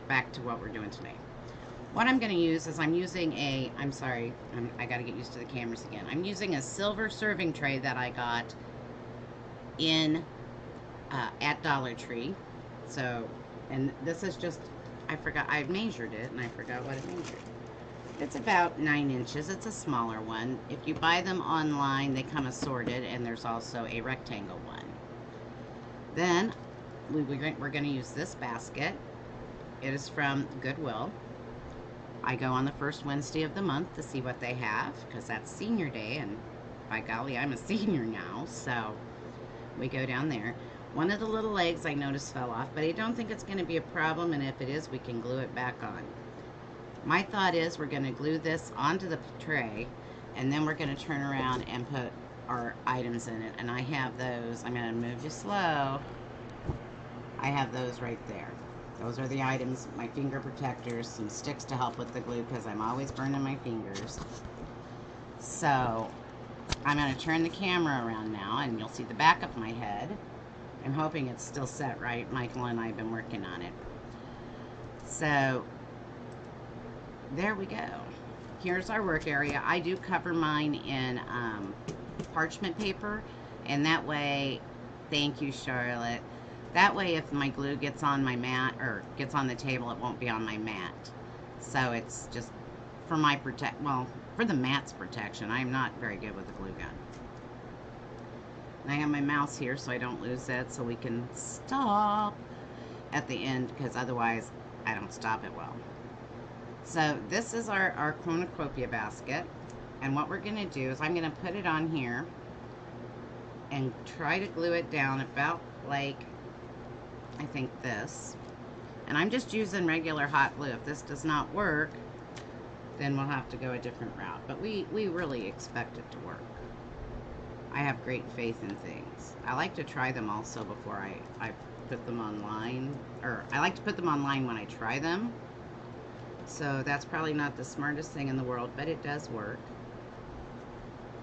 back to what we're doing today. What I'm going to use is I'm using a, I'm sorry, I got to get used to the cameras again. I'm using a silver serving tray that I got in at Dollar Tree. So, and this is just, I forgot, I measured it and I forgot what it measured. It's about 9 inches. It's a smaller one. If you buy them online, they come assorted, and there's also a rectangle one. Then we're going to use this basket. It is from GoodWill. I go on the first Wednesday of the month to see what they have, because that's senior day, and by golly, I'm a senior now, so we go down there. One of the little legs I noticed fell off, but I don't think it's going to be a problem, and if it is, we can glue it back on. My thought is we're going to glue this onto the tray, and then we're going to turn around and put our items in it. And I have those. I'm going to move you slow. I have those right there. Those are the items, my finger protectors, some sticks to help with the glue because I'm always burning my fingers. So I'm going to turn the camera around now, and you'll see the back of my head. I'm hoping it's still set right. Michael and I have been working on it. So there we go. Here's our work area. I do cover mine in parchment paper, and that way, thank you, Charlotte. That way, if my glue gets on my mat or gets on the table, it won't be on my mat. So it's just for my for the mat's protection. I'm not very good with the glue gun. And I have my mouse here so I don't lose it, so we can stop at the end, because otherwise I don't stop it well. So this is our Cornucopia basket, and what we're going to do is I'm going to put it on here and try to glue it down about like, I think this, and I'm just using regular hot glue. If this does not work, then we'll have to go a different route, but we really expect it to work. I have great faith in things. I like to try them also before I put them online, or I like to put them online when I try them. So that's probably not the smartest thing in the world, but it does work.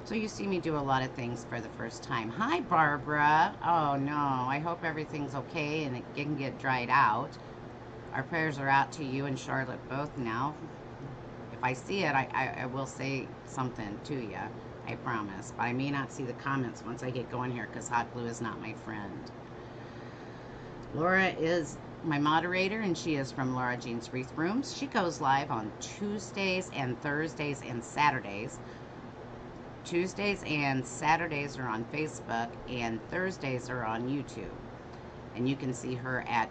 So you see me do a lot of things for the first time. Hi, Barbara. Oh, no. I hope everything's okay and it can get dried out. Our prayers are out to you and Charlotte both now. If I see it, I will say something to you. I promise. But I may not see the comments once I get going here, because hot glue is not my friend. Laura is my moderator, and she is from Laura Jean's Wreath Rooms. She goes live on Tuesdays and Thursdays and Saturdays. Tuesdays and Saturdays are on Facebook, and Thursdays are on YouTube. And you can see her at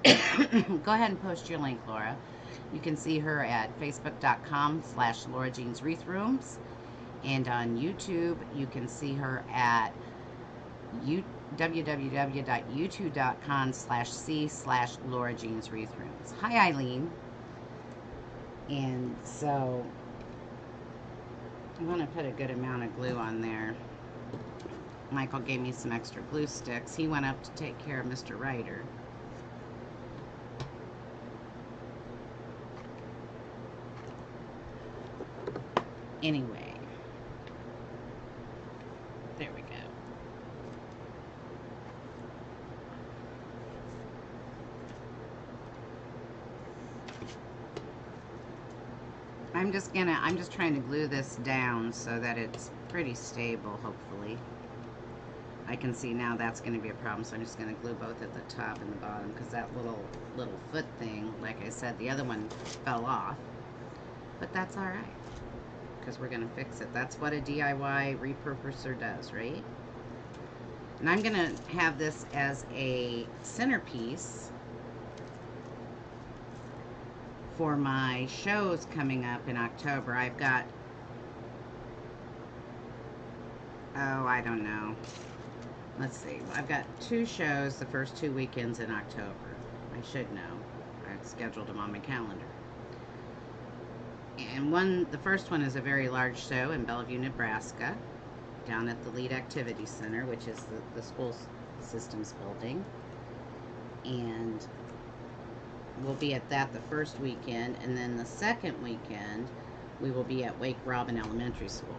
go ahead and post your link, Laura. You can see her at facebook.com/Laura Jean's Wreath Rooms, and on YouTube you can see her at www.youtube.com/c/Laura Jean's Wreath Rooms. Hi, Eileen. And so I'm going to put a good amount of glue on there. Michael gave me some extra glue sticks. He went up to take care of Mr. Ryder. Anyway, there we go. I'm just trying to glue this down so that it's pretty stable, hopefully. I can see now that's going to be a problem, so I'm just going to glue both at the top and the bottom, because that little foot thing, like I said, the other one fell off. But that's alright, because we're going to fix it. That's what a DIY repurposer does, right? And I'm going to have this as a centerpiece for my shows coming up in October. I've got, oh, I don't know. Let's see. I've got 2 shows the first 2 weekends in October. I should know. I've scheduled them on my calendar. And the first one is a very large show in Bellevue, Nebraska, down at the Lead Activity Center, which is the school systems building. And we'll be at that the first weekend, and then the second weekend we will be at Wake Robin Elementary School.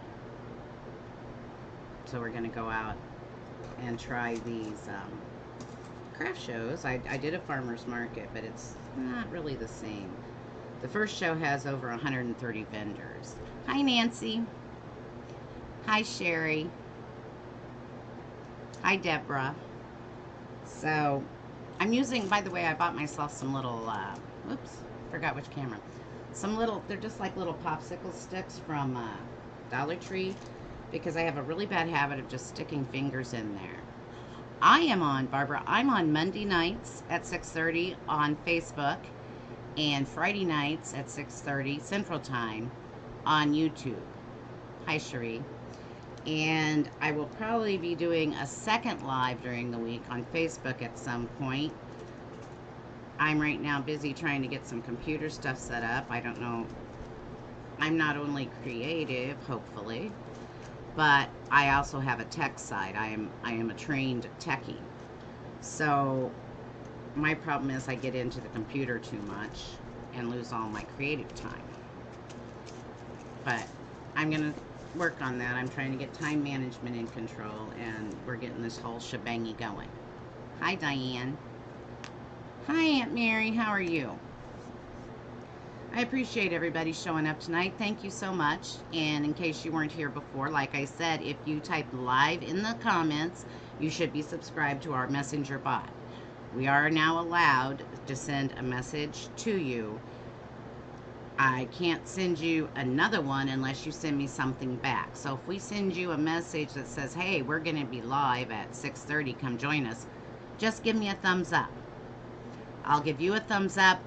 So we're going to go out and try these craft shows. I did a farmer's market, but it's not really the same. The first show has over 130 vendors. Hi, Nancy. Hi, Sherry. Hi, Deborah. So, I'm using, by the way, I bought myself some little, oops, forgot which camera. Some little, they're just like little popsicle sticks from Dollar Tree, because I have a really bad habit of just sticking fingers in there. I am on, Barbara, I'm on Monday nights at 6:30 on Facebook, and Friday nights at 6:30 Central Time on YouTube. Hi, Cherie. And I will probably be doing a second live during the week on Facebook at some point. I'm right now busy trying to get some computer stuff set up. I don't know. I'm not only creative, hopefully, but I also have a tech side. I am a trained techie. So my problem is I get into the computer too much and lose all my creative time. But I'm going to work on that. I'm trying to get time management in control, and we're getting this whole shebangy going. Hi, Diane. Hi, Aunt Mary. How are you? I appreciate everybody showing up tonight. Thank you so much. And in case you weren't here before, like I said, if you type live in the comments, you should be subscribed to our messenger bot. We are now allowed to send a message to you. I can't send you another one unless you send me something back. So if we send you a message that says, hey, we're going to be live at 6:30, come join us, just give me a thumbs up. I'll give you a thumbs up.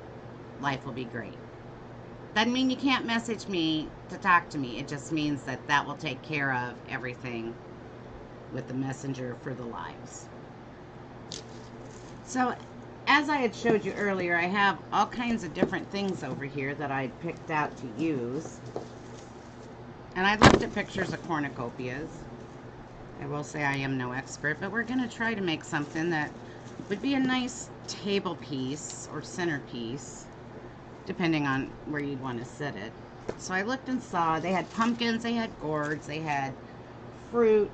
Life will be great. Doesn't mean you can't message me to talk to me. It just means that that will take care of everything with the messenger for the lives. So, as I had showed you earlier, I have all kinds of different things over here that I picked out to use. And I looked at pictures of cornucopias. I will say I am no expert, but we're going to try to make something that would be a nice table piece or centerpiece, depending on where you'd want to sit it. So I looked and saw they had pumpkins, they had gourds, they had fruit,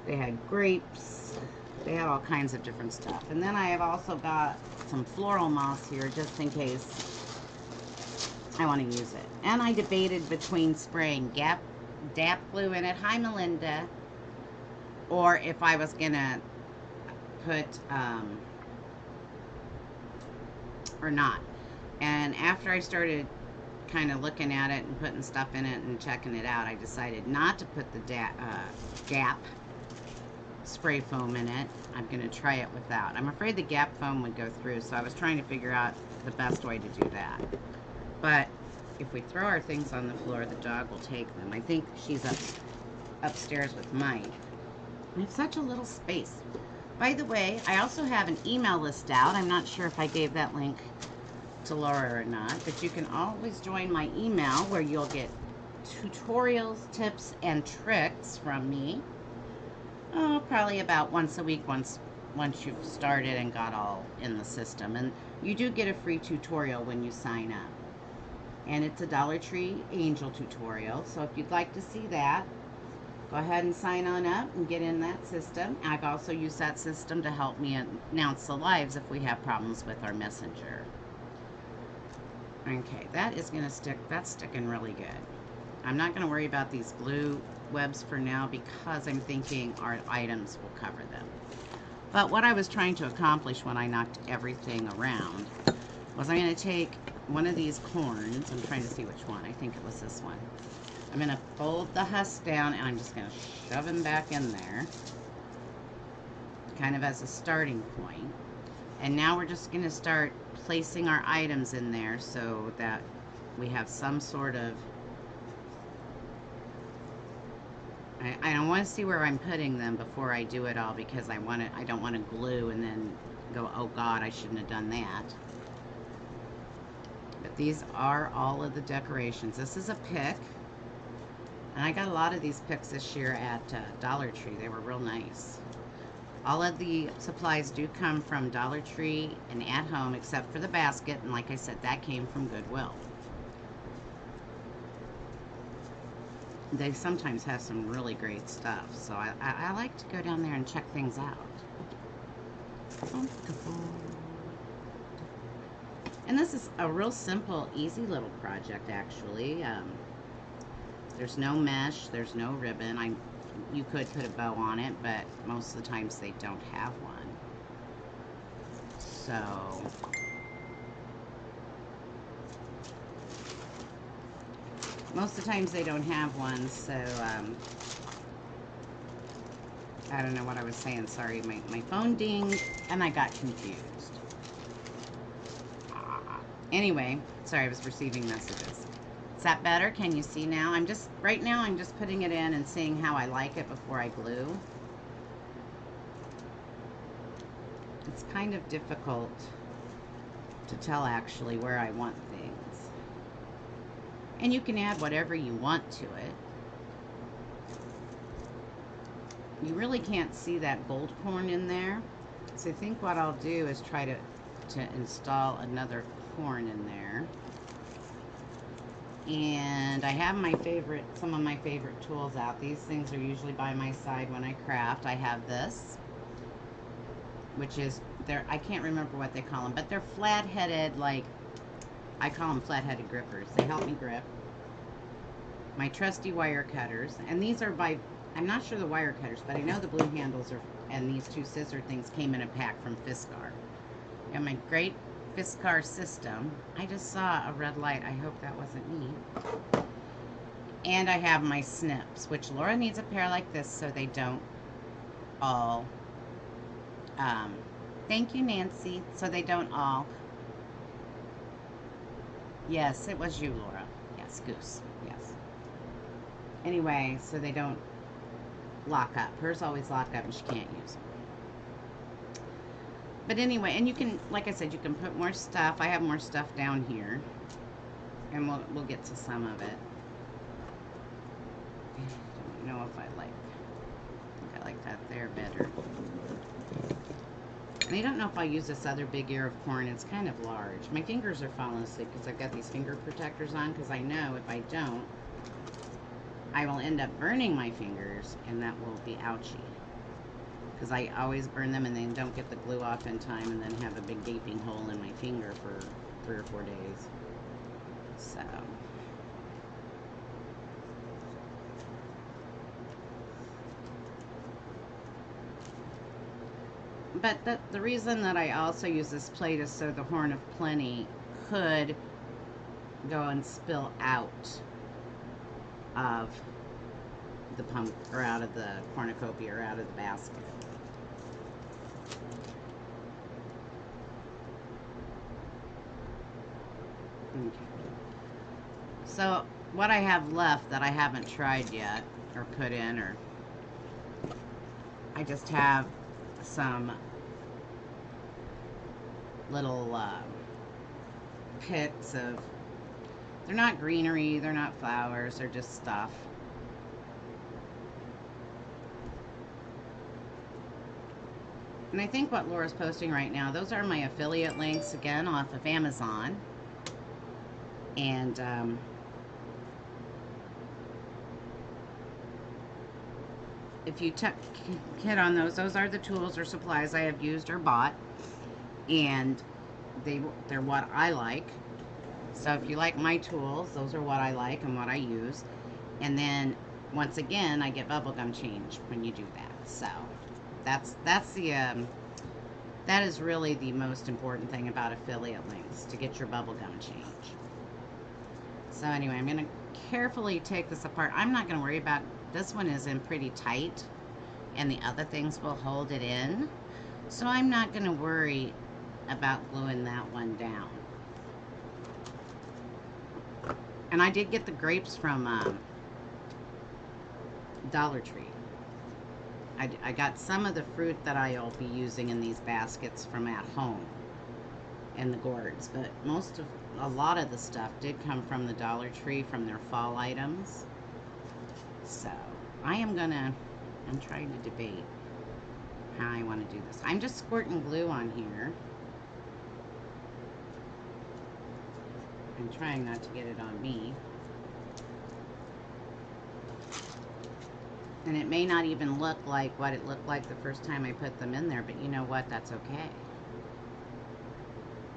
they had grapes, they had all kinds of different stuff. And then I have also got some floral moss here just in case I want to use it. And I debated between spraying Dap glue in it, hi Melinda, or if I was gonna put or not. And after I started kind of looking at it and putting stuff in it and checking it out, I decided not to put the Dap spray foam in it. I'm going to try it without. I'm afraid the Gap foam would go through, so I was trying to figure out the best way to do that. But if we throw our things on the floor, the dog will take them. I think she's upstairs with Mike. We have such a little space. By the way, I also have an email list out. I'm not sure if I gave that link to Laura or not, but you can always join my email where you'll get tutorials, tips, and tricks from me. Oh, probably about once a week once you've started and got all in the system. And you do get a free tutorial when you sign up. And it's a Dollar Tree Angel tutorial. So if you'd like to see that, go ahead and sign on up and get in that system. I've also used that system to help me announce the lives if we have problems with our messenger. Okay, that is going to stick. That's sticking really good. I'm not going to worry about these glue webs for now because I'm thinking our items will cover them. But what I was trying to accomplish when I knocked everything around was I'm going to take one of these corns. I'm trying to see which one. I think it was this one. I'm going to fold the husk down and I'm just going to shove them back in there, kind of as a starting point. And now we're just going to start placing our items in there so that we have some sort of, I don't want to see where I'm putting them before I do it all because I don't want to glue and then go, oh God, I shouldn't have done that. But these are all of the decorations. This is a pick. And I got a lot of these picks this year at Dollar Tree. They were real nice. All of the supplies do come from Dollar Tree and at home except for the basket. And like I said, that came from GoodWill. They sometimes have some really great stuff. So I like to go down there and check things out. And this is a real simple, easy little project, actually. There's no mesh, there's no ribbon. You could put a bow on it, but most of the times they don't have one. So, most of the times they don't have one, so, I don't know what I was saying. Sorry, my phone dinged, and I got confused. Anyway, sorry, I was receiving messages. Is that better? Can you see now? Right now I'm just putting it in and seeing how I like it before I glue. It's kind of difficult to tell actually where I want things. And you can add whatever you want to it. You really can't see that gold corn in there. So I think what I'll do is try to install another corn in there. And I have some of my favorite tools out. These things are usually by my side when I craft. I have this, which is, I can't remember what they call them, but they're flat-headed, like, I call them flat-headed grippers. They help me grip. My trusty wire cutters, and these are by, I'm not sure the wire cutters, but I know the blue handles and these two scissor things came in a pack from Fiskars. And my great Fiskars system. I just saw a red light. I hope that wasn't me. And I have my snips, which Laura needs a pair like this so they don't all, thank you, Nancy, so they don't all, yes, it was you, Laura. Yes, Goose, yes. Anyway, so they don't lock up. Hers always lock up and she can't use them. But anyway, and you can, like I said, you can put more stuff. I have more stuff down here. And we'll get to some of it. I don't know if I think I like that there better. And I don't know if I'll use this other big ear of corn. It's kind of large. My fingers are falling asleep because I've got these finger protectors on, because I know if I don't, I will end up burning my fingers, and that will be ouchy. Because I always burn them and then don't get the glue off in time and then have a big gaping hole in my finger for 3 or 4 days. So. But the reason that I also use this plate is so the Horn of Plenty could go and spill out of the pump, or out of the cornucopia, or out of the basket. Okay. So what I have left that I haven't tried yet or put in, or I just have some little picks of, they're not greenery, they're not flowers, they're just stuff. And I think what Laura's posting right now, those are my affiliate links, again, off of Amazon. And if you hit on those are the tools or supplies I have used or bought. And they're what I like. So if you like my tools, those are what I like and what I use. And then, once again, I get bubblegum change when you do that. So that's the that is really the most important thing about affiliate links, to get your bubblegum change. So anyway, I'm going to carefully take this apart. I'm not going to worry about, this one is in pretty tight and the other things will hold it in. So I'm not going to worry about gluing that one down. And I did get the grapes from Dollar Tree. I got some of the fruit that I'll be using in these baskets from at home and the gourds, but a lot of the stuff did come from the Dollar Tree, from their fall items. So I'm trying to debate how I want to do this. I'm just squirting glue on here. I'm trying not to get it on me. And it may not even look like what it looked like the first time I put them in there, but you know what? That's okay.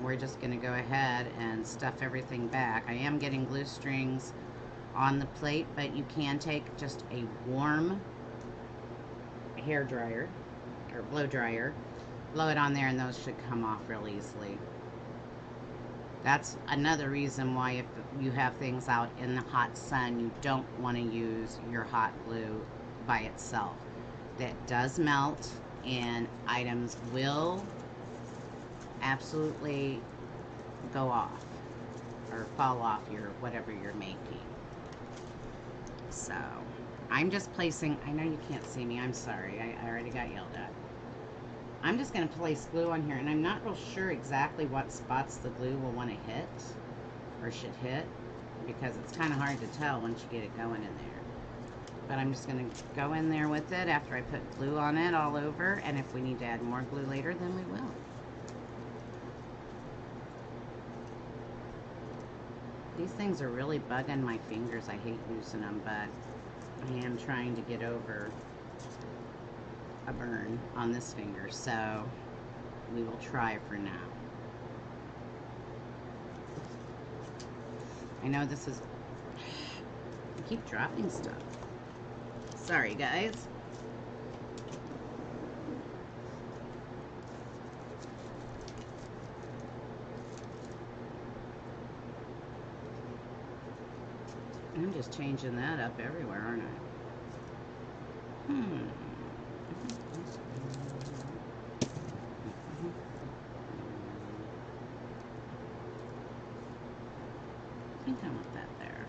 We're just going to go ahead and stuff everything back. I am getting glue strings on the plate, but you can take just a warm hair dryer or blow dryer, blow it on there, and those should come off real easily. That's another reason why if you have things out in the hot sun, you don't want to use your hot glue by itself. That does melt, and items will absolutely go off or fall off your whatever you're making. So I'm just placing, I know you can't see me, I'm sorry, I already got yelled at. I'm just going to place glue on here, and I'm not real sure exactly what spots the glue will want to hit or should hit, because it's kind of hard to tell once you get it going in there. But I'm just going to go in there with it after I put glue on it all over, and if we need to add more glue later, then we will. These things are really bugging my fingers. I hate using them, but I am trying to get over a burn on this finger, so we will try for now. I know this is, I keep dropping stuff. Sorry guys. I'm just changing that up everywhere, aren't I? I think I want that there.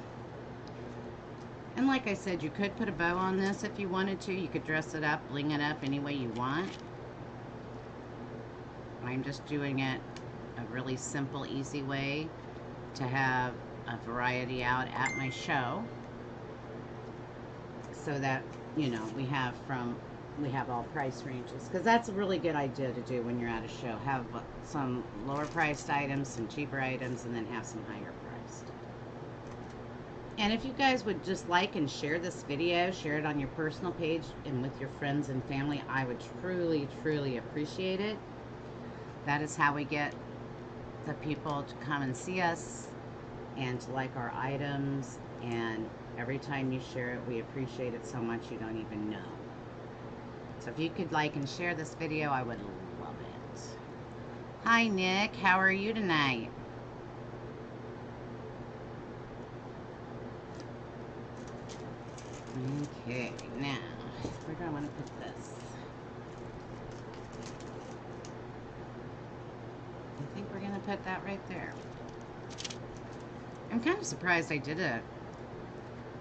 And like I said, you could put a bow on this if you wanted to. You could dress it up, bling it up any way you want. I'm just doing it a really simple, easy way to have a variety out at my show, so that, you know, we have all price ranges, because that's a really good idea to do when you're at a show. Have some lower priced items, some cheaper items, and then have some higher priced. And if you guys would just like and share this video, share it on your personal page and with your friends and family, I would truly, truly appreciate it. That is how we get the people to come and see us and to like our items, and every time you share it, we appreciate it so much you don't even know. So if you could like and share this video, I would love it. Hi Nick, how are you tonight? Okay, now, where do I want to put this? I think we're going to put that right there. I'm kind of surprised I did a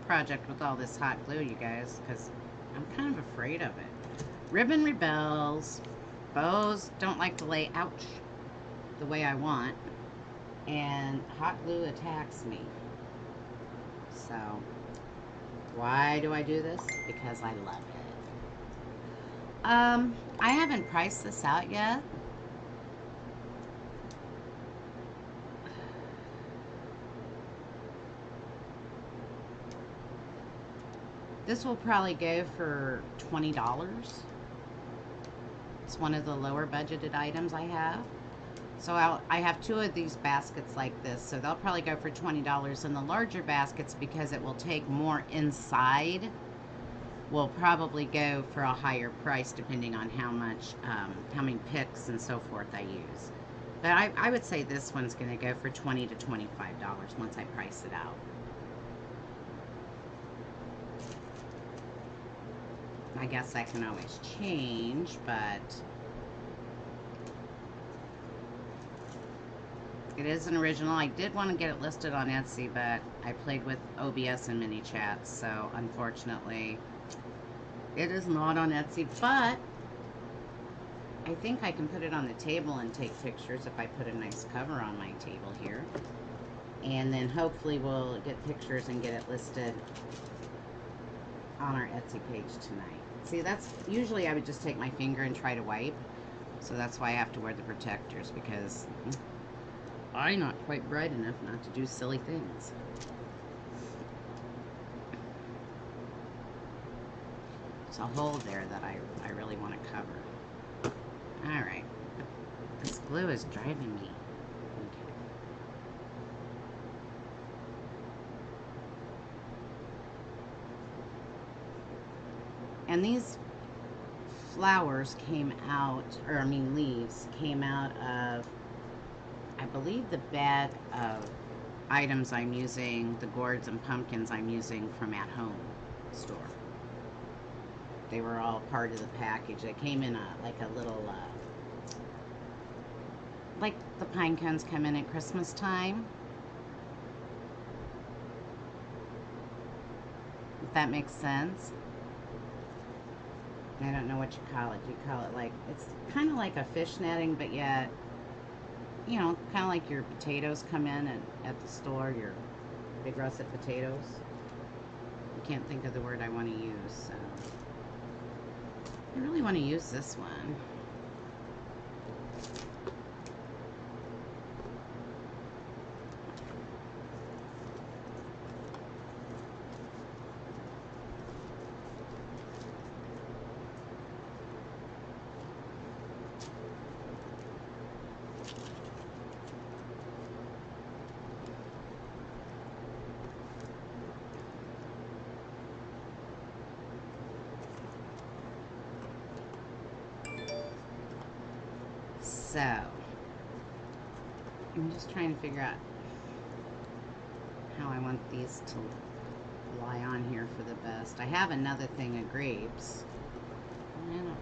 project with all this hot glue, you guys, because I'm kind of afraid of it. Ribbon rebels. Bows don't like to lay, ouch, the way I want. And hot glue attacks me. So, why do I do this? Because I love it. I haven't priced this out yet. This will probably go for $20. It's one of the lower budgeted items I have. So I have two of these baskets like this, so they'll probably go for $20. And the larger baskets, because it will take more inside, will probably go for a higher price depending on how much, how many picks and so forth I use. But I would say this one's going to go for $20 to $25 once I price it out. I guess that can always change, but it is an original. I did want to get it listed on Etsy, but I played with OBS and mini chats, so unfortunately it is not on Etsy. But I think I can put it on the table and take pictures if I put a nice cover on my table here, and then hopefully we'll get pictures and get it listed on our Etsy page tonight. See, that's usually I would just take my finger and try to wipe, so that's why I have to wear the protectors, because I'm not quite bright enough not to do silly things. There's a hole there that I really want to cover. Alright. This glue is driving me. Okay. And these flowers came out, or I mean leaves, came out of, I believe, the bag of items I'm using, the gourds and pumpkins I'm using from At Home store. They were all part of the package. They came in like a little, like the pine cones come in at Christmas time. If that makes sense. I don't know what you call it. You call it like, it's kind of like a fish netting, but yet, you know, kind of like your potatoes come in at the store, your big russet potatoes. I can't think of the word I want to use, so. I really want to use this one. So, I'm just trying to figure out how I want these to lie on here for the best. I have another thing of grapes. I don't know.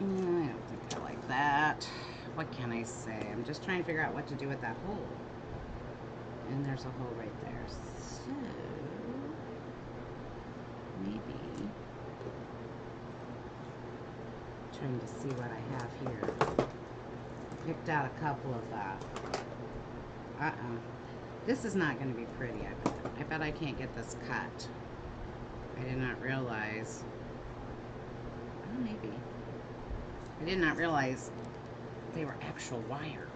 I don't think I like that. What can I say? I'm just trying to figure out what to do with that hole. And there's a hole right there. So, maybe, trying to see what I have here. I picked out a couple of, this is not going to be pretty, I bet. I bet I can't get this cut. I did not realize, oh, maybe. I did not realize they were actual wire.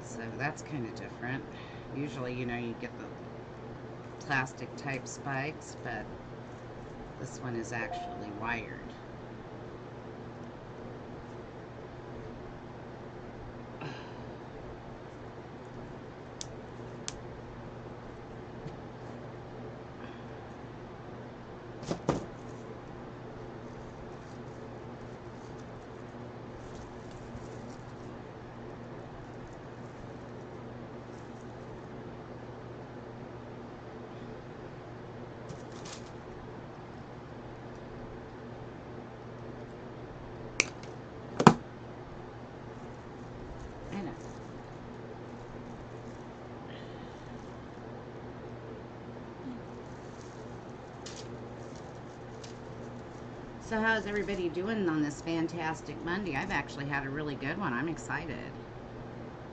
So that's kind of different. Usually, you know, you get the plastic type spikes, but this one is actually wired. So how's everybody doing on this fantastic Monday? I've actually had a really good one. I'm excited.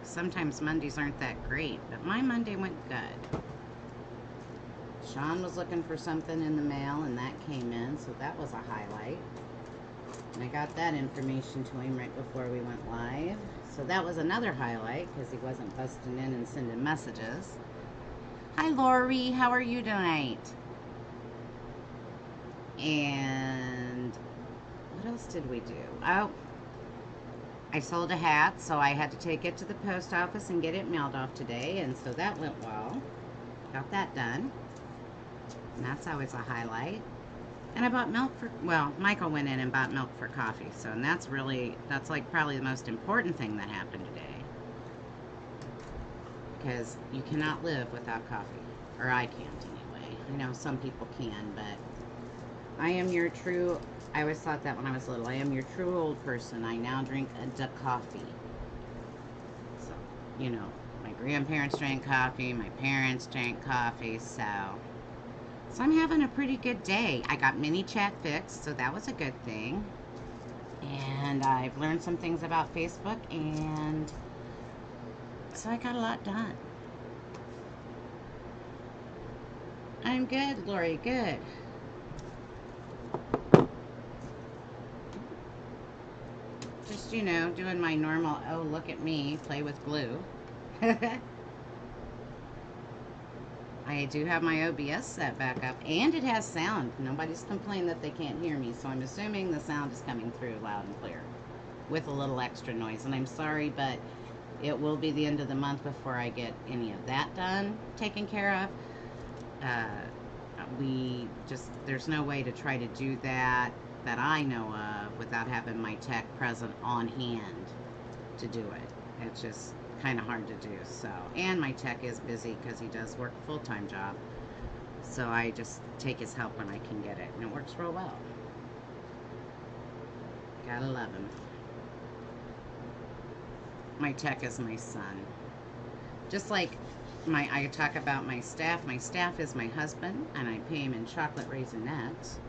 Sometimes Mondays aren't that great, but my Monday went good. Sean was looking for something in the mail, and that came in, so that was a highlight. And I got that information to him right before we went live. So that was another highlight, because he wasn't busting in and sending messages. Hi, Lori. How are you tonight? And what else did we do? Oh, I sold a hat, so I had to take it to the post office and get it mailed off today, and so that went well. Got that done. And that's always a highlight. And I bought milk for, well, Michael went in and bought milk for coffee, so, and that's like probably the most important thing that happened today. Because you cannot live without coffee. Or I can't anyway. I know some people can, but I am your true, I always thought that when I was little, I am your true old person. I now drink a coffee. So, you know, my grandparents drank coffee, my parents drank coffee, so I'm having a pretty good day. I got mini chat fixed, so that was a good thing. And I've learned some things about Facebook, and so I got a lot done. I'm good, Lori, good. Just, you know, doing my normal, oh, look at me, play with glue. I do have my OBS set back up, and it has sound. Nobody's complained that they can't hear me, so I'm assuming the sound is coming through loud and clear with a little extra noise. And I'm sorry, but it will be the end of the month before I get any of that done, taken care of. There's no way to try to do that I know of without having my tech present on hand to do it. It's just kind of hard to do. So, and my tech is busy because he does work a full-time job, so I just take his help when I can get it, and it works real well. Gotta love him. My tech is my son. Just like I talk about my staff is my husband, and I pay him in chocolate raisinets.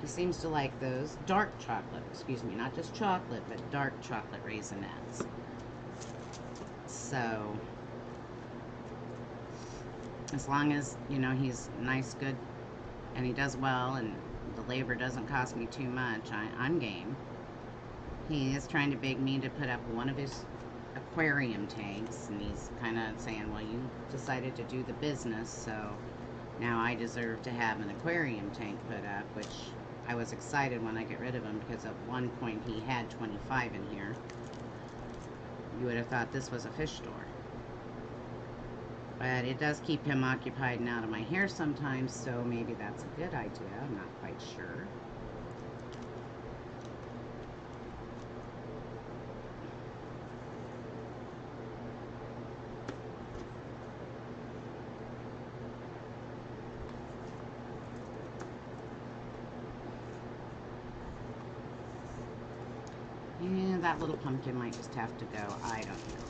He seems to like those. Dark chocolate, excuse me, not just chocolate, but dark chocolate raisinets. So, as long as, you know, he's nice, good, and he does well, and the labor doesn't cost me too much, I'm game. He is trying to beg me to put up one of his aquarium tanks, and he's kind of saying, well, you decided to do the business, so now I deserve to have an aquarium tank put up, which I was excited when I get rid of him, because at one point he had 25 in here. You would have thought this was a fish store. But it does keep him occupied and out of my hair sometimes, so maybe that's a good idea. I'm not quite sure. Yeah, that little pumpkin might just have to go. I don't know.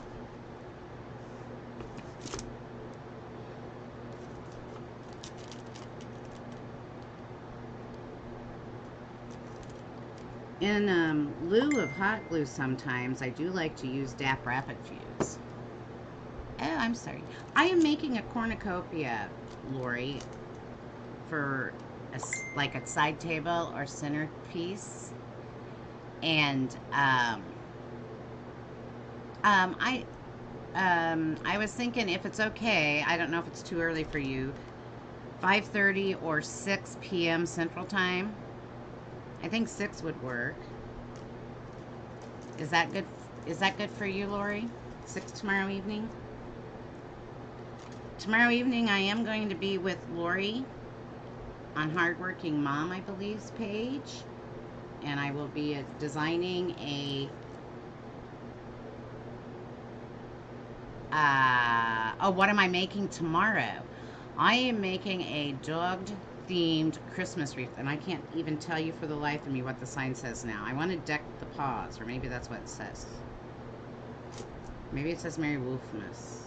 In lieu of hot glue sometimes, I do like to use Dap Rapid Fuse. Oh, I'm sorry. I am making a cornucopia, Lori, for like a side table or centerpiece. And I was thinking, if it's okay, I don't know if it's too early for you, 5:30 or 6 p.m. Central Time. I think 6 would work. Is that good? Is that good for you, Lori? 6 tomorrow evening? Tomorrow evening I am going to be with Lori on Hardworking Mom, I believe's page. And I will be designing a oh, what am I making tomorrow? I am making a dog themed Christmas wreath, and I can't even tell you for the life of me what the sign says now. I want to deck the paws, or maybe that's what it says. Maybe it says Merry Wolfmas.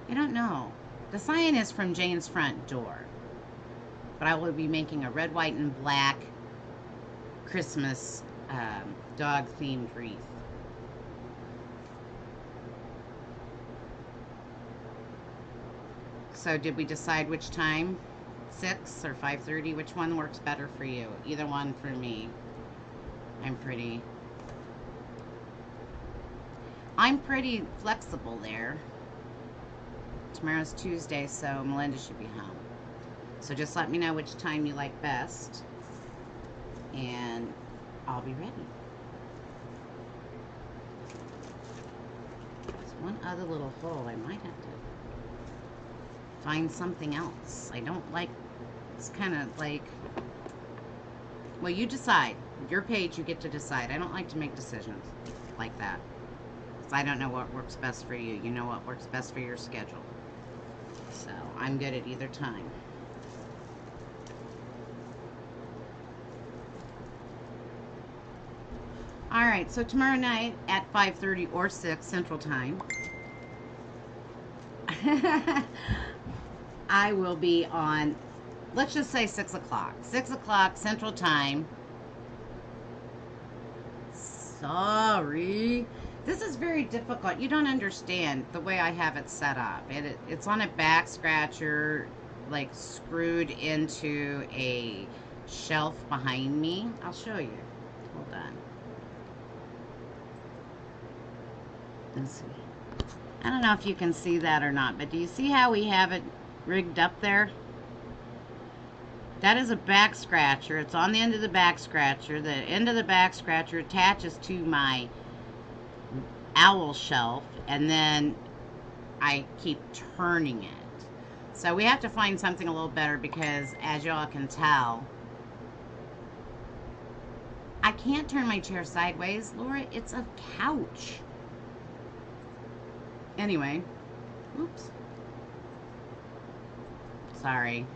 I don't know. The sign is from Jane's front door, but I will be making a red, white, and black Christmas dog themed wreath. So did we decide which time? 6 or 5:30? Which one works better for you? Either one for me. I'm pretty flexible there. Tomorrow's Tuesday, so Melinda should be home. So just let me know which time you like best, and I'll be ready. There's one other little hole. I might have to find something else. I don't like, it's kind of like, well, you decide. Your page, you get to decide. I don't like to make decisions like that, because I don't know what works best for you. You know what works best for your schedule. So I'm good at either time. All right, so tomorrow night at 5:30 or 6 Central Time, I will be on, let's just say 6 o'clock. 6 o'clock Central Time. Sorry. This is very difficult. You don't understand the way I have it set up. It's on a back scratcher, like screwed into a shelf behind me. I'll show you. Hold on. Let's see. I don't know if you can see that or not, but do you see how we have it rigged up there? That is a back scratcher. It's on the end of the back scratcher. The end of the back scratcher attaches to my owl shelf, and then I keep turning it. So we have to find something a little better because, as y'all can tell, I can't turn my chair sideways, Laura. It's a couch. Anyway, oops. Sorry.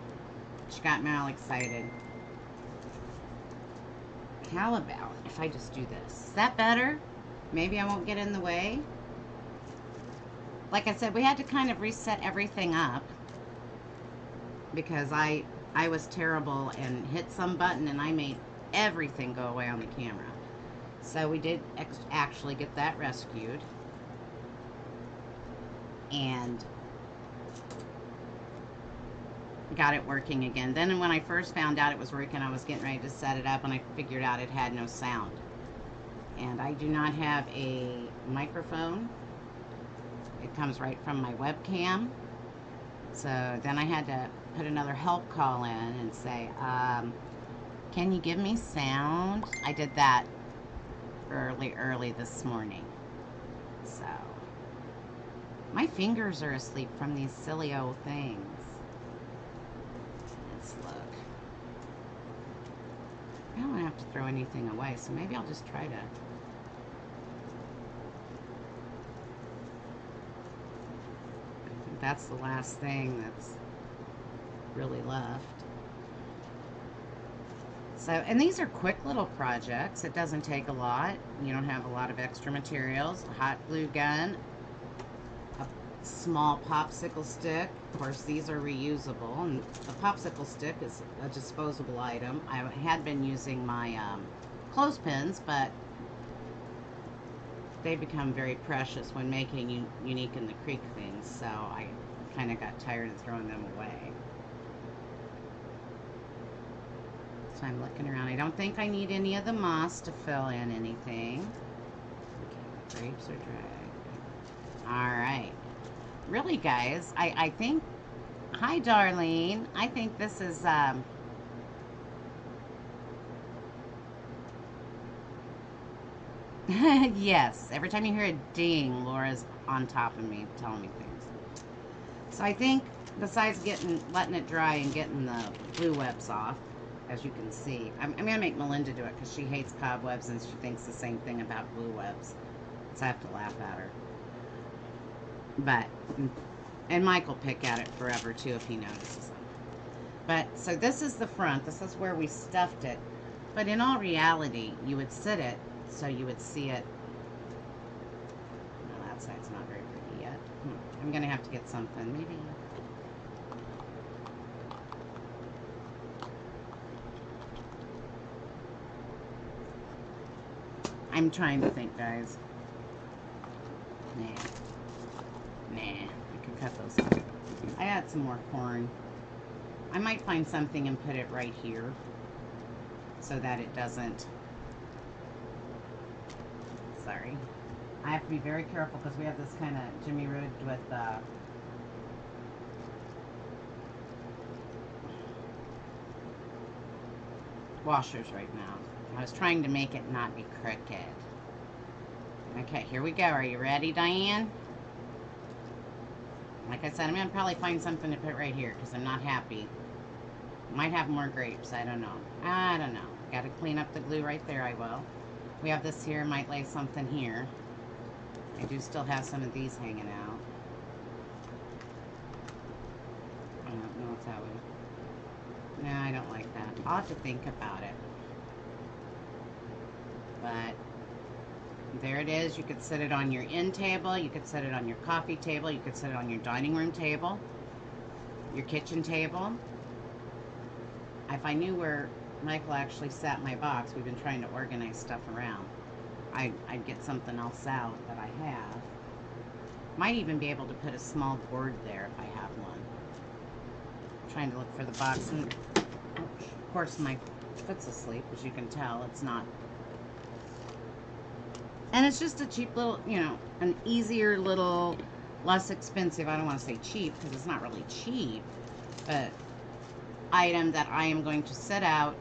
She got me all excited. How about if I just do this? Is that better? Maybe I won't get in the way. Like I said, we had to kind of reset everything up because I was terrible and hit some button and I made everything go away on the camera. So we did actually get that rescued. And got it working again. Then when I first found out it was working, I was getting ready to set it up and I figured out it had no sound. And I do not have a microphone. It comes right from my webcam. So then I had to put another help call in and say, can you give me sound? I did that early this morning. So my fingers are asleep from these silly old things. Let's look. I don't have to throw anything away, so maybe I'll just try to. I think that's the last thing that's really left. So, and these are quick little projects. It doesn't take a lot. You don't have a lot of extra materials. A hot glue gun, a small popsicle stick. Of course, these are reusable, and the popsicle stick is a disposable item. I had been using my clothespins, but they become very precious when making unique in the creek things, so I kind of got tired of throwing them away. So I'm looking around. I don't think I need any of the moss to fill in anything. Okay, grapes are dry. Alright. Really, guys, I think... Hi, Darlene. I think this is... Yes, every time you hear a ding, Laura's on top of me telling me things. So I think, besides letting it dry and getting the glue webs off, as you can see, I'm going to make Melinda do it because she hates cobwebs and she thinks the same thing about glue webs. So I have to laugh at her. But, and Mike will pick at it forever too if he notices them. But, so this is the front. This is where we stuffed it. But in all reality, you would sit it so you would see it. Well, that side's not very pretty yet. I'm going to have to get something. Maybe... I'm trying to think, guys. Nah, I can cut those off. I had some more corn. I might find something and put it right here so that it doesn't... Sorry. I have to be very careful because we have this kind of Jimmy Rood with washers right now. I was trying to make it not be crooked. Okay, here we go. Are you ready, Diane? Like I said, I'm going to probably find something to put right here because I'm not happy. Might have more grapes. I don't know. I don't know. Got to clean up the glue right there. I will. We have this here. Might lay something here. I do still have some of these hanging out. I don't know if that would... No, I don't like that. I'll have to think about it. But there it is. You could sit it on your end table. You could sit it on your coffee table. You could sit it on your dining room table. Your kitchen table. If I knew where Michael actually sat my box, we've been trying to organize stuff around. I'd get something else out that I have. Might even be able to put a small board there if I have one. I'm trying to look for the box. And, of course, my foot's asleep, as you can tell. It's not... And it's just a cheap little, you know, an easier little, less expensive, I don't want to say cheap because it's not really cheap, but item that I am going to set out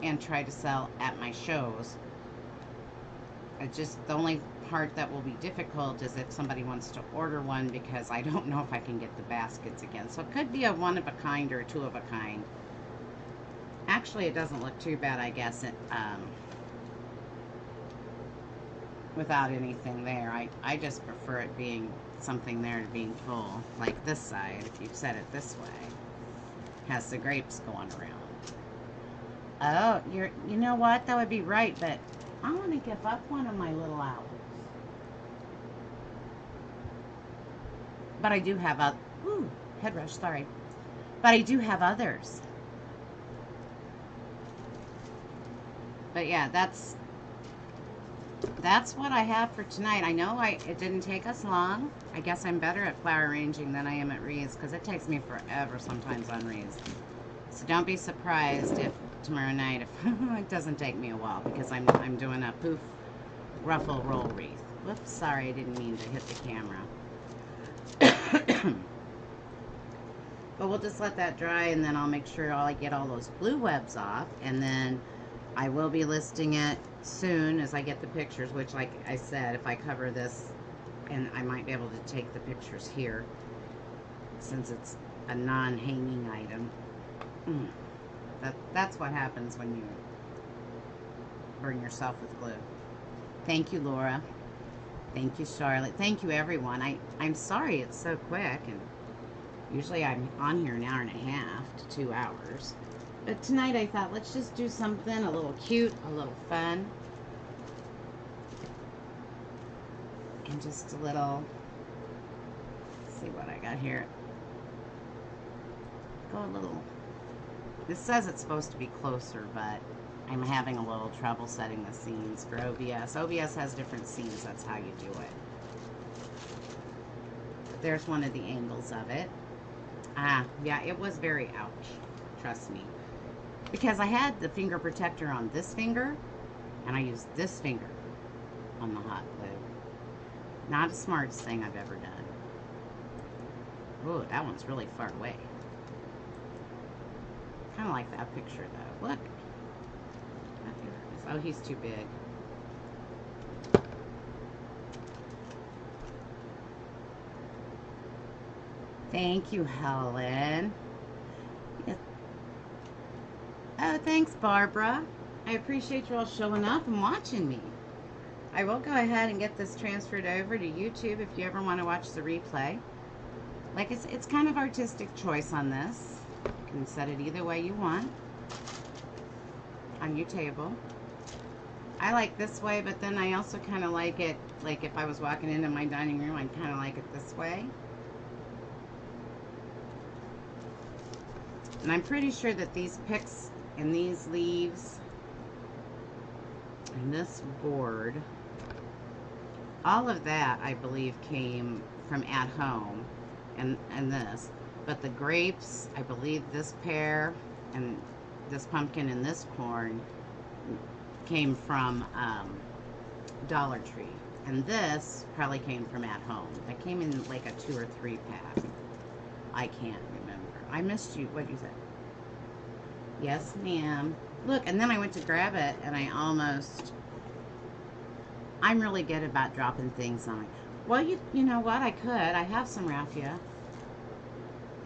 and try to sell at my shows. It's just the only part that will be difficult is if somebody wants to order one, because I don't know if I can get the baskets again. So it could be a one of a kind or a two of a kind. Actually, it doesn't look too bad, I guess, without anything there. I just prefer it being something there to being full, like this side, if you set it this way, has the grapes going around. Oh, you know what, that would be right, but I want to give up one of my little owls. But I do have head rush, sorry. But I do have others. But yeah, that's what I have for tonight. I know it didn't take us long. I guess I'm better at flower arranging than I am at wreaths, because it takes me forever sometimes on wreaths. So don't be surprised if tomorrow night, if it doesn't take me a while, because I'm doing a poof ruffle roll wreath. Whoops, sorry, I didn't mean to hit the camera. But we'll just let that dry, and then I'll make sure I get all those blue webs off, and then I will be listing it soon as I get the pictures, which, like I said, if I cover this, and I might be able to take the pictures here since it's a non-hanging item. That's what happens when you burn yourself with glue. Thank you, Laura. Thank you, Charlotte. Thank you, everyone. I'm sorry it's so quick, and usually I'm on here an hour and a half to 2 hours. But tonight I thought, let's just do something a little cute, a little fun. And just a little, let's see what I got here. Go a little, this says it's supposed to be closer, but I'm having a little trouble setting the scenes for OBS. OBS has different scenes, that's how you do it. But there's one of the angles of it. Ah, yeah, it was very ouch, trust me. Because I had the finger protector on this finger, and I used this finger on the hot glue. Not the smartest thing I've ever done. Ooh, that one's really far away. Kind of like that picture, though. Look. Oh, he's too big. Thank you, Helen. Yes. Oh, thanks, Barbara. I appreciate you all showing up and watching me. I will go ahead and get this transferred over to YouTube if you ever want to watch the replay. Like, it's kind of artistic choice on this. You can set it either way you want on your table. I like this way, but then I also kind of like it, like if I was walking into my dining room, I'd kind of like it this way. And I'm pretty sure that these picks and these leaves and this board, all of that, I believe, came from At Home and this. But the grapes, I believe this pear and this pumpkin and this corn came from Dollar Tree. And this probably came from At Home. That came in like a 2 or 3 pack. I can't remember. I missed you. What you said? Yes, ma'am. Look, and then I went to grab it, and I'm really good about dropping things on it. Well, you know what? I could. I have some raffia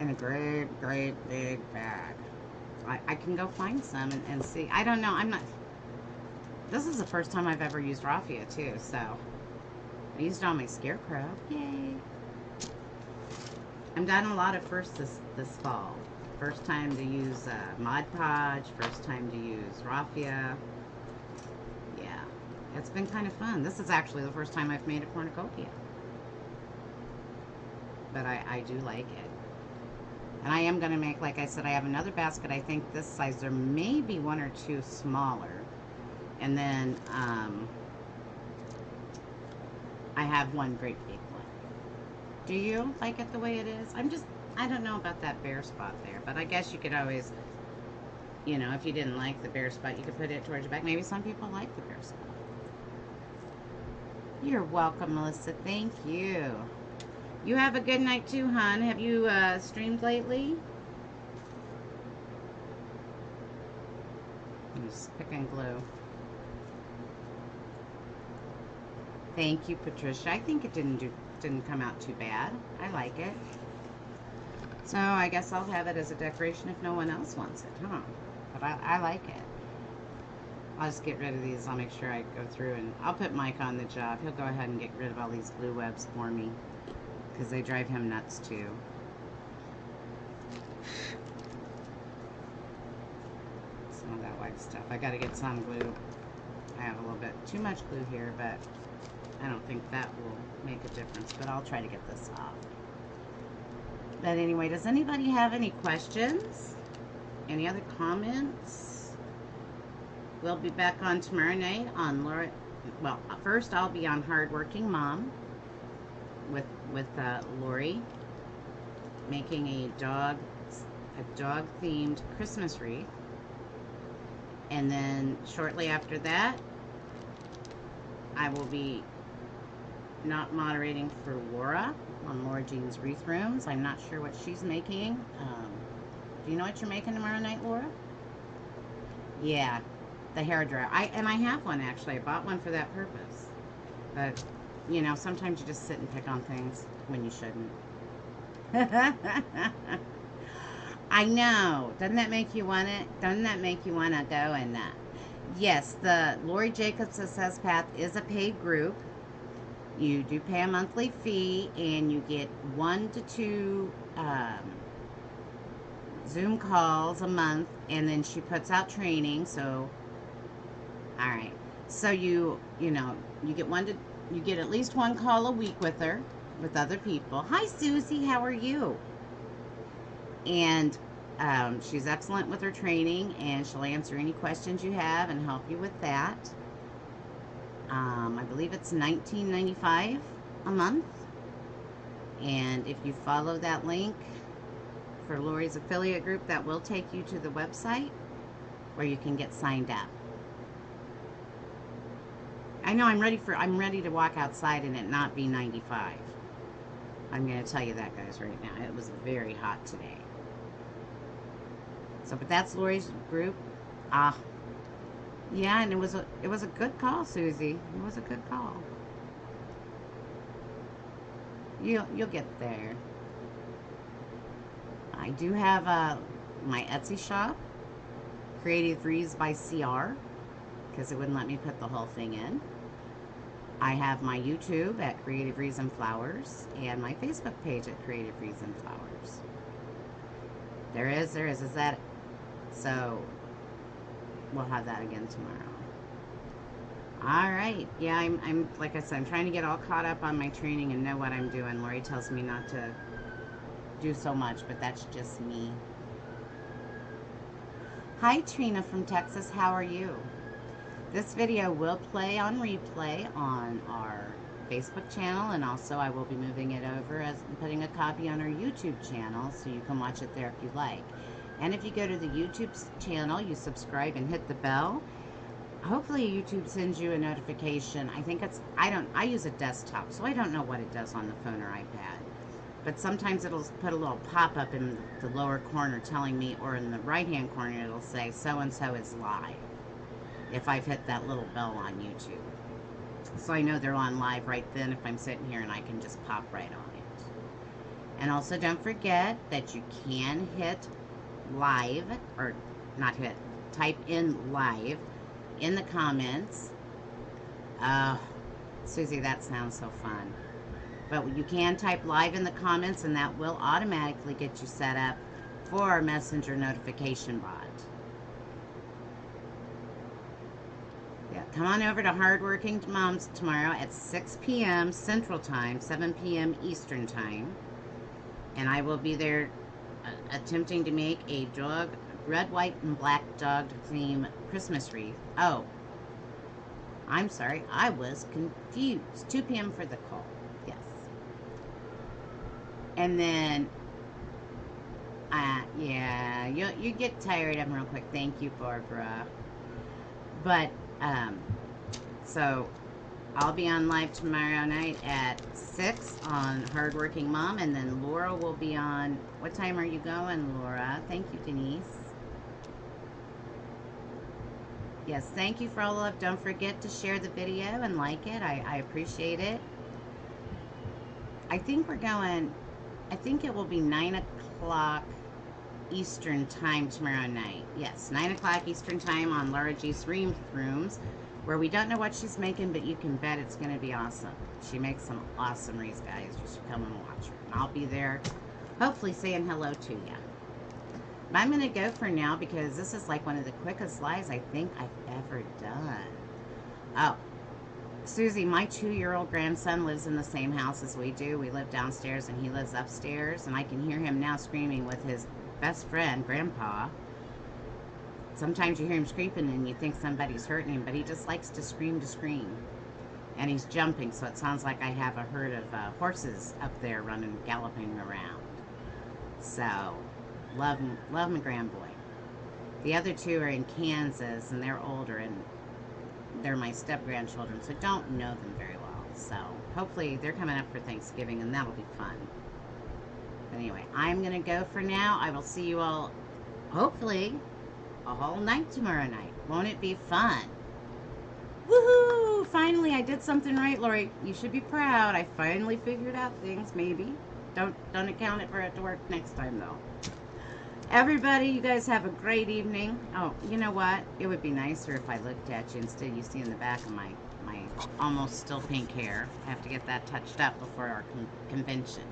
in a great big bag. I can go find some and see. I don't know. I'm not. This is the first time I've ever used raffia too. So I used it on my scarecrow. Yay! I've done a lot of firsts this fall. First time to use Mod Podge. First time to use raffia. Yeah, it's been kind of fun. This is actually the first time I've made a cornucopia. But I do like it. And I am going to make, like I said, I have another basket, I think this size. There may be 1 or 2 smaller. And then I have one great big one. Do you like it the way it is? I don't know about that bare spot there. But I guess you could always, you know, if you didn't like the bare spot, you could put it towards your back. Maybe some people like the bare spot. You're welcome, Melissa. Thank you. You have a good night too, hon. Have you streamed lately? I'm just picking glue. Thank you, Patricia. I think it didn't come out too bad. I like it. So I guess I'll have it as a decoration if no one else wants it, huh? But I like it. I'll just get rid of these. I'll make sure I go through and I'll put Mike on the job. He'll go ahead and get rid of all these glue webs for me because they drive him nuts too. Some of that white stuff. I got to get some glue. I have a little bit too much glue here, but I don't think that will make a difference. But I'll try to get this off. But anyway, does anybody have any questions? Any other comments? We'll be back on tomorrow night on Laura. Well, first I'll be on Hardworking Mom with Lori, making a dog themed Christmas wreath. And then shortly after that, I will be not moderating for Laura on Laura Jean's Wreath Rooms. I'm not sure what she's making. Do you know what you're making tomorrow night, Laura? Yeah, the hairdryer. I have one actually. I bought one for that purpose. But you know, sometimes you just sit and pick on things when you shouldn't. I know. Doesn't that make you want it? Doesn't that make you want to go and yes, the Lori Jacobs Assess Path is a paid group. You do pay a monthly fee, and you get 1 to 2 Zoom calls a month, and then she puts out training. So, all right. So you know, you get at least 1 call a week with her, with other people. Hi, Susie. How are you? And she's excellent with her training, and she'll answer any questions you have and help you with that. I believe it's $19.95 a month. And if you follow that link for Lori's affiliate group, that will take you to the website where you can get signed up. I know I'm ready to walk outside and it not be 95. I'm going to tell you that, guys, right now. It was very hot today. So, but that's Lori's group. Yeah, and it was a good call, Susie. It was a good call. You'll get there. I do have my Etsy shop, Creative Wreaths by CR, because it wouldn't let me put the whole thing in. I have my YouTube at Creative Wreaths and Flowers, and my Facebook page at Creative Wreaths and Flowers. There is. Is that it? So we'll have that again tomorrow. All right. Yeah, I'm like I said, I'm trying to get all caught up on my training and know what I'm doing. Lori tells me not to do so much, but that's just me. Hi, Trina from Texas. How are you? This video will play on replay on our Facebook channel, and also I will be moving it over as putting a copy on our YouTube channel, so you can watch it there if you like. And if you go to the YouTube channel, you subscribe and hit the bell. Hopefully YouTube sends you a notification. I think it's, I use a desktop, so I don't know what it does on the phone or iPad. But sometimes it'll put a little pop-up in the lower corner telling me, or in the right-hand corner, it'll say, so-and-so is live, if I've hit that little bell on YouTube. So I know they're on live right then if I'm sitting here and I can just pop right on it. And also don't forget that you can hit live, or not hit, type in live in the comments. Susie, that sounds so fun. But you can type live in the comments, and that will automatically get you set up for our messenger notification bot. Yeah, come on over to Hardworking Moms tomorrow at 6 p.m. Central Time, 7 p.m. Eastern Time. And I will be there attempting to make a red, white, and black dog theme Christmas wreath. Oh, I'm sorry, I was confused. 2 p.m. for the call. Yes. And then, yeah, you get tired of them real quick. Thank you, Barbara. But, so, I'll be on live tomorrow night at 6 on Hardworking Mom, and then Laura will be on. What time are you going, Laura? Thank you, Denise. Yes, thank you for all the love. Don't forget to share the video and like it. I appreciate it. I think we're going, I think it will be 9 o'clock Eastern time tomorrow night. Yes, 9 o'clock Eastern time on Laura G's Rooms, where we don't know what she's making, but you can bet it's going to be awesome. She makes some awesome wreaths, guys. You should come and watch her. And I'll be there, hopefully saying hello to you. But I'm going to go for now because this is like one of the quickest lives I think I've ever done. Oh, Susie, my 2-year-old grandson lives in the same house as we do. We live downstairs and he lives upstairs, and I can hear him now screaming with his best friend, Grandpa. Sometimes you hear him screaming and you think somebody's hurting him, but he just likes to scream. And he's jumping, so it sounds like I have a herd of horses up there running, galloping around. So, love my grandboy. The other 2 are in Kansas, and they're older, and they're my step-grandchildren, so I don't know them very well. So, hopefully they're coming up for Thanksgiving, and that'll be fun. But anyway, I'm going to go for now. I will see you all, hopefully, a whole night tomorrow night. Won't it be fun? Woohoo! Finally, I did something right, Lori. You should be proud. I finally figured out things, maybe. Don't account it for it to work next time, though. Everybody, you guys have a great evening. Oh, you know what? It would be nicer if I looked at you instead of you seeing the back of my almost still pink hair. I have to get that touched up before our convention.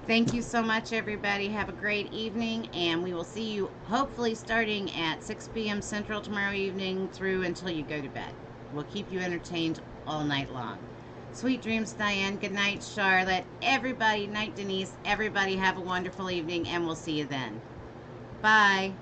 Thank you so much, everybody. Have a great evening, and we will see you hopefully starting at 6 p.m. Central tomorrow evening through until you go to bed. We'll keep you entertained all night long. Sweet dreams, Diane. Good night, Charlotte. Everybody, night, Denise. Everybody have a wonderful evening, and we'll see you then. Bye.